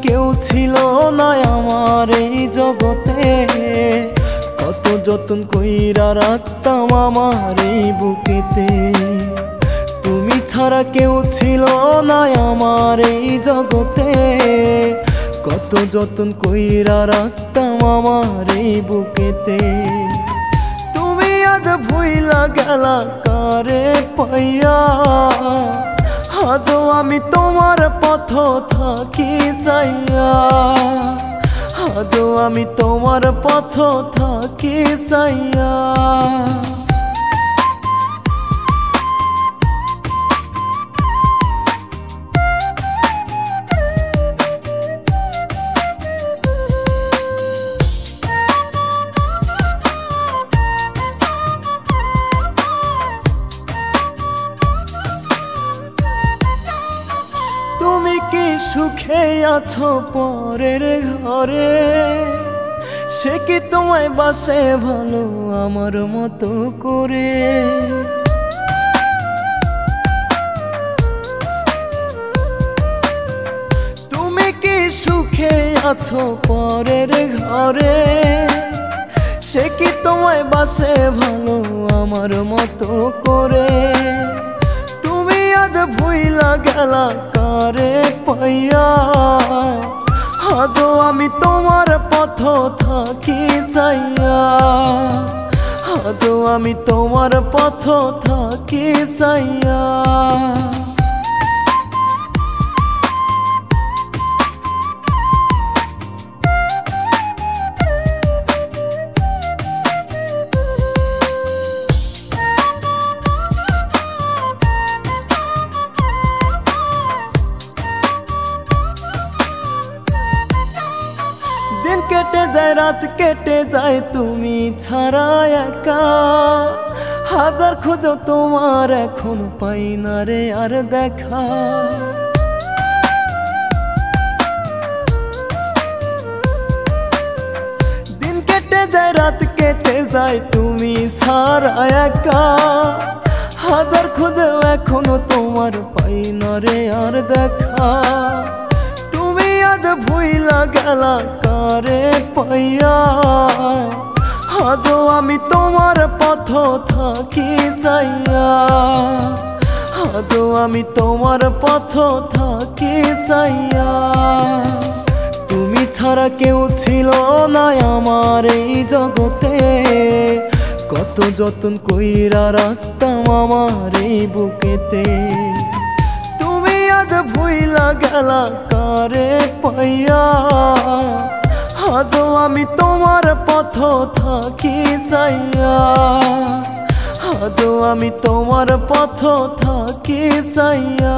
কেউ ছিল না আমার এই জগতে, কত যতন কইরা রাখতাম আমার এই বুকেতে। তুমি ছাড়া কেউ ছিল না আমার এই জগতে, কত যতন কইরা রাখতাম আমার এই বুকেতে। তুমি আজ ভুইলা গেলা কারে পাইয়া, আজও আমি তোমার পথ থাকি চাইয়া, আজও আমি তোমার পথ থাকি চাইয়া। তুমি কি সুখে আছো পরের ঘরে, সে কি তোমায় বাসে ভালো আমার মতো করে? তুমি কি সুখে আছো পরের ঘরে, সে কি তোমায় বাসে ভালো আমার মতো করে? তুমি আজ ভুইলা গেলা কারে পাইয়া, আজও আমি তোমার পথ থাকি চাইয়া, আজও আমি তোমার পথ থাকি চাইয়া। দিন কেটে যায় রাত কেটে যায় তুমি ছাড়া একা, হাজার খোঁজো তোমার এখন পাই না রে আর দেখা। দিন কেটে যায় রাত কেটে যায় তুমি ছাড়া একা, হাজার খোঁজো এখনো তোমার পাই না রে আর দেখা। তুমি আজ ভুইলা গেলা কারে পাইয়া, আজও আমি তোমার পথ থাকি চাইয়া, আজও আমি তোমার পথ থাকি চাইয়া। তুমি ছাড়া কেউ ছিল না আমার এই জগতে, কত যতন কইরা রাখতাম আমার এই বুকেতে। তুমি আজ ভুইলা গেলা কারে পাইয়া, আজও আমি তোমার পথ থাকি চাইয়া, আজও আমি তোমার পথ থাকি চাইয়া।